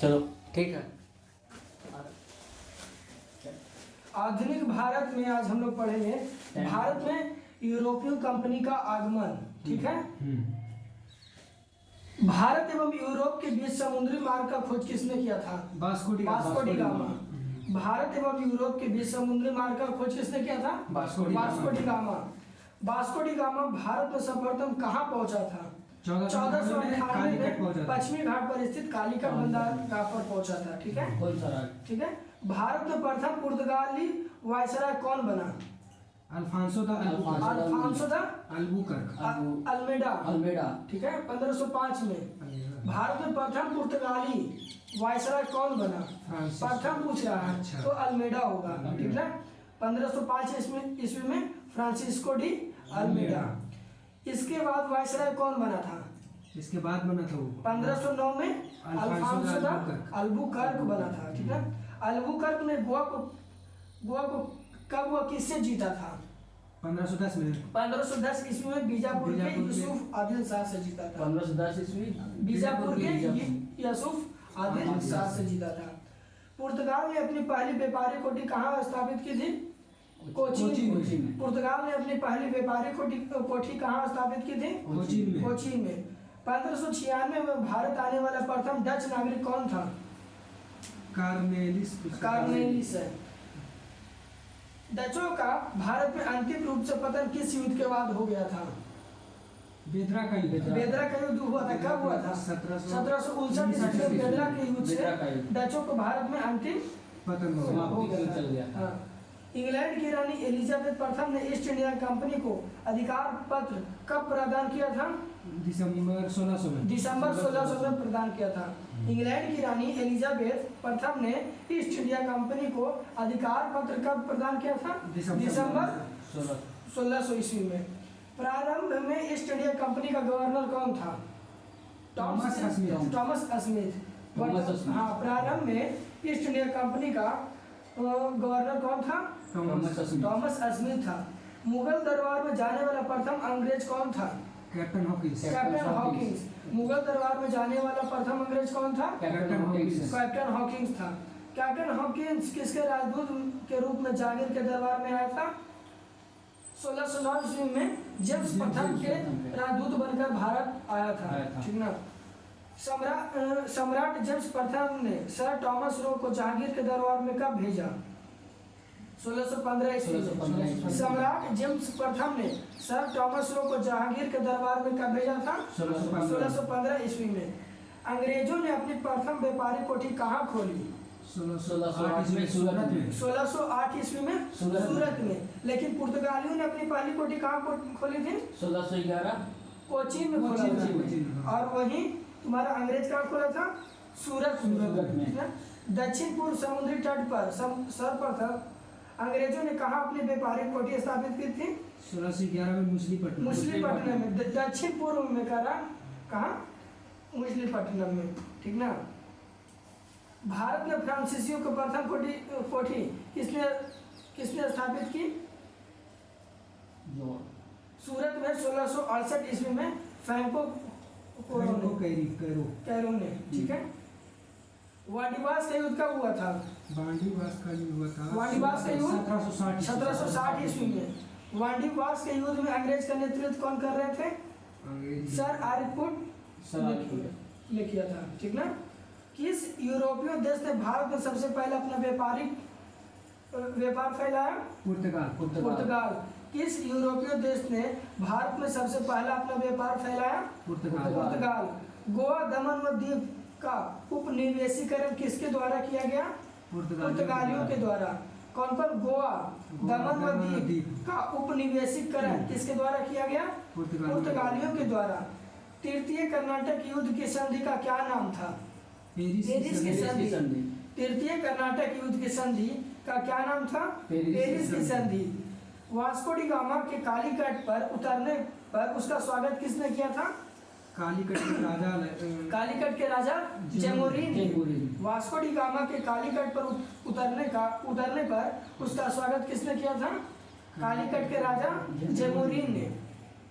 चलो ठीक है। आधुनिक भारत में आज हम लोग पढ़ेंगे भारत में यूरोपीय कंपनी का आगमन। ठीक है। भारत एवं यूरोप के बीच समुद्री मार्ग का खोज किसने किया था? Vasco D gamma. भारत एवं यूरोप के बीच समुद्री मार्ग का खोज किसने किया था? Vasco D gamma. Vasco D gamma Bharat में सर्वप्रथम कहाँ पहुंचा था? 1498 में पश्चिमी घाट पर स्थित कालीकट बंदरगाह पर पहुंचा था। ठीक है। ठीक है। भारत में प्रथम पुर्तगाली वायसराय कौन बना? अल्फांसो दा अल्मेडा। ठीक है। 1505 में भारत में प्रथम पुर्तगाली वायसराय कौन बना? प्रथम पूछ रहा है। अच्छा। तो अल्मेडा होगा। ठीक है। 1505 ईस्वी में फ्रांसिस्को डी अल्मेडा। इसके बाद वायसराय कौन बना था? इसके बाद बना था वो 1509 में अल्फांसो दा अल्बुकर्क बना था। ठीक है। अल्बुकर्क ने गोवा को कब वह किससे जीता था? 1510 में 1510 ईस्वी में बीजापुर के यूसुफ आदिल शाह से जीता था। 1510 ईस्वी बीजापुर के यूसुफ आदिल शाह से जीता था। पुर्तगाल ने अपनी पहली व्यापारिक कोठी कहाँ स्थापित की थी? कोचीन में। पुर्तगाल ने अपनी पहली व्यापारिक कोठी कहाँ स्थापित की थी? कोचीन में। 1596 में भारत आने वाला प्रथम डच नागरिक कौन था? कार्नेलिस है। डचों का भारत में अंतिम रूप से पतन किस युद्ध के बाद हो गया था? बेदरा का युद्ध हुआ था। कब हुआ था? 1759 ईस्वी में बेदरा के युद्ध से डचों को भारत में अंतिम पतन हो गया। इंग्लैंड की रानी एलिजाबेथ प्रथम ने ईस्ट इंडिया कंपनी को अधिकार पत्र कब प्रदान किया था? दिसंबर 1600 में प्रदान किया था। इंग्लैंड की रानी एलिजाबेथ प्रथम ने ईस्ट इंडिया कंपनी को अधिकार पत्र कब प्रदान किया था? दिसंबर 1600 ईस्वी में। प्रारंभ में ईस्ट इंडिया कंपनी का गवर्नर कौन था? Thomas Smith. हाँ, प्रारंभ में ईस्ट इंडिया कंपनी का गवर्नर कौन था? थॉमस स्मिथ था। मुगल दरबार में जाने वाला प्रथम अंग्रेज कौन था? Captain Hawkins. मुगल दरबार में जाने वाला प्रथम अंग्रेज कौन था? कैप्टन हॉकिंस था। कैप्टन हॉकिंस किसके राजदूत के रूप में जहांगीर के दरबार में आया था? 1609 ईस्वी में जेम्स प्रथम के राजदूत बनकर भारत आया था। ठीक ना। सम्राट जेम्स प्रथम ने सर टॉमस रो को जहांगीर के दरबार में कब भेजा? 1615 ईस्वी में। सम्राट जेम्स प्रथम ने सर टॉमस रो को जहांगीर के दरबार में कब भेजा था? 1615 ईस्वी में। अंग्रेजों ने अपनी प्रथम व्यापारिक कोठी कहाँ खोली? 1608 ईस्वी में सूरत में। लेकिन पुर्तगालियों ने अपनी पहली कोठी कहाँ खोली थी? 1611 कोचीन में खोला था। और वहीं तुम्हारा अंग्रेज कहाँ खोला था? सूरत में। दक्षिण पूर्व समुद्री तट पर सर्वप्रथम अंग्रेजों ने कहाँ अपनी व्यापारिक कोठी स्थापित की थी? 1611 में मछलीपट्टनम में। दक्षिण पूर्व में कहाँ? मछलीपट्टनम में। ठीक ना। भारत में फ्रांसीसियों को प्रथम कोठी किसने स्थापित की? सूरत में 1668 ईस्वी में फ्रैंको कैरो ने। ठीक है। वांडीवास का युद्ध कब हुआ था? वांडीवास का युद्ध 1760 ईस्वी में। वांडीवास के युद्ध में अंग्रेज का नेतृत्व कौन कर रहे थे? सर आर्यभट्ट ने किया था। ठीक ना। किस यूरोपीय देश ने भारत में सबसे पहले अपना व्यापार फैलाया? पुर्तगाल। किस यूरोपीय देश ने भारत में सबसे पहला अपना व्यापार फैलाया? पुर्तगाल। गोवा दमन व दीव का उपनिवेशीकरण किसके द्वारा किया गया? पुर्तगालियों के द्वारा। कौन पर? गोवा दमन व दीव का उपनिवेशीकरण किसके द्वारा किया गया? पुर्तगालियों के द्वारा। तृतीय कर्नाटक युद्ध की संधि का क्या नाम था? पेरिस की संधि। तृतीय कर्नाटक युद्ध की संधि का क्या नाम था? पेरिस की संधि। वास्को डी गामा के कालीकट पर उतरने पर उसका स्वागत किसने किया था? कालीकट के राजा जेमोरिन। वास्को डी गामा के कालीकट पर उतरने पर उसका स्वागत किसने किया था? कालीकट के राजा जेमोरिन ने।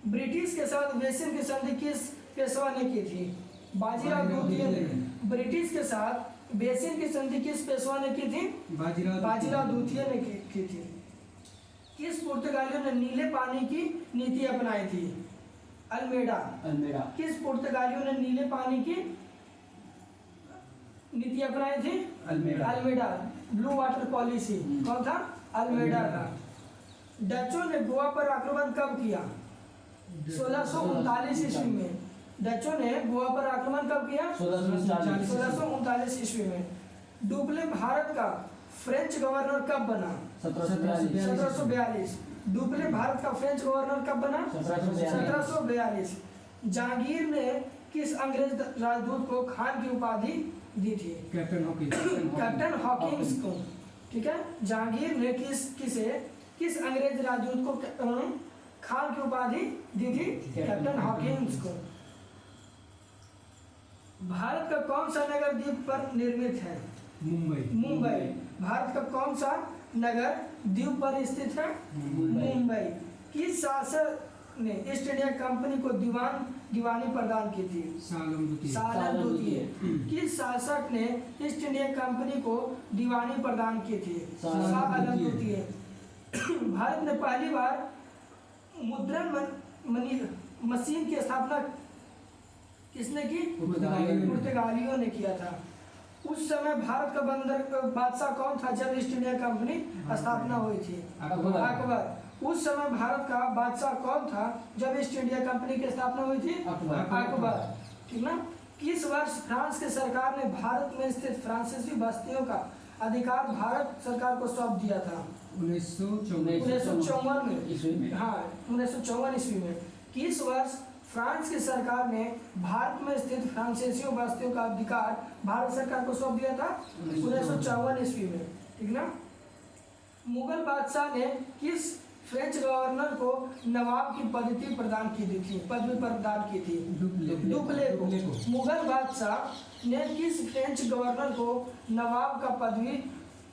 ब्रिटिश के साथ वेसिन की संधि किस पेशवा ने की थी? बाजीराव द्वितीय ने। ब्रिटिश के साथ बेसिन की संधि किस पेशवा ने की थी? बाजीराव द्वितीय ने की थी। किस पुर्तगालियों ने नीले पानी की नीति अपनाई थी? अल्मेडा। किस पुर्तगालियों ने नीले पानी की नीति अपनाई थी? अल्मेडा। ब्लू वाटर पॉलिसी कौन था? अल्मेडा था। डचों ने गोवा पर आक्रमण कब किया? 1639 ईस्वी में। डचों ने गोवा पर आक्रमण कब किया? 1639 ईस्वी में। डुप्ले भारत का फ्रेंच गवर्नर कब बना? 1742। डुप्ले भारत का फ्रेंच गवर्नर कब बना? 1742। जहांगीर ने किस अंग्रेज राजदूत को खान की उपाधि दी थी? कैप्टन हॉकिंस को। ठीक है, जहांगीर ने किस अंग्रेज राजदूत को खान की उपाधि दी थी? कैप्टन हॉकिंस को। भारत का कौन सा नगर द्वीप पर निर्मित है? मुंबई। भारत का कौन सा नगर द्वीप पर स्थित है? मुंबई। किस शासक ने ईस्ट इंडिया कंपनी को दीवानी प्रदान की थी? सालम द्वितीय। किस शासक ने ईस्ट इंडिया कंपनी को दीवानी प्रदान की थी? सालम द्वितीय। भारत ने पहली बार मुद्रण मशीन की स्थापना किसने की? पुर्तगालियों ने किया था। उस समय भारत का बंदर बादशाह कौन था जब ईस्ट इंडिया कंपनी स्थापना हुई थी? अकबर। उस समय भारत का बादशाह कौन था जब ईस्ट इंडिया कंपनी की स्थापना हुई थी? अकबर। ठीक ना। किस वर्ष फ्रांस की सरकार ने भारत में स्थित फ्रांसीसी बस्तियों का अधिकार भारत सरकार को सौंप दिया था? 1954 में। हाँ, 1954 ईस्वी में। किस वर्ष फ्रांस की सरकार ने भारत में स्थित फ्रांसीसी बस्तियों का अधिकार भारत सरकार को सौंप दिया था? 1954 ईस्वी में। ठीक ना। मुगल बादशाह ने किस फ्रेंच गवर्नर को नवाब की पदवी प्रदान की थी? डुप्ले को। मुगल बादशाह ने किस फ्रेंच गवर्नर को नवाब का पदवी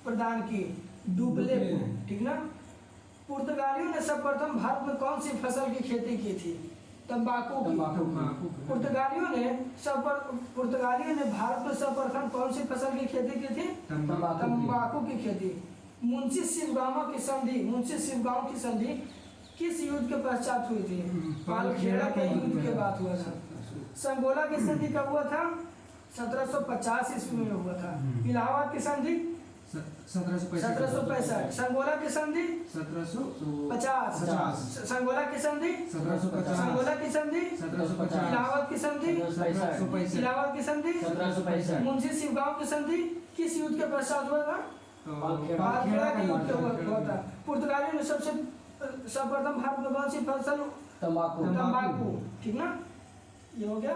प्रदान की? डुप्ले को। ठीक ना। पुर्तगालियों ने सर्वप्रथम भारत में कौन सी फसल की खेती की थी? तंबाकू की। पुर्तगालियों ने भारत में सर्वप्रथम कौन सी फसल की खेती की थी? तंबाकू की खेती। मुंशी शिवगांव की संधि किस युद्ध के पश्चात हुई थी? पालखेड़ा के युद्ध के बाद हुआ था। संगोला की संधि कब हुआ था? 1750 ईस्वी में हुआ था। इलाहाबाद की संधि 1765। संगोला की संधि 1750। संगोला की संधि 1750। इलाहाबाद की संधि 1765। मुंशी शिवगांव की संधि किस युद्ध के पश्चात हुआ था? पालखेड़ा के युद्ध के हुआ था। पुर्तगालियों ने सर्वप्रथम भारत में कौन सी फसल? तंबाकू। ठीक ना। ये हो गया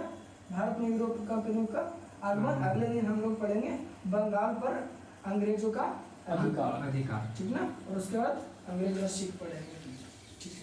भारत में यूरोपीय कंपनियों का आगमन। अगले दिन हम लोग पढ़ेंगे बंगाल पर अंग्रेजों का अधिकार। ठीक ना। और उसके बाद अंग्रेज और सिख पढ़ेंगे। ठीक है।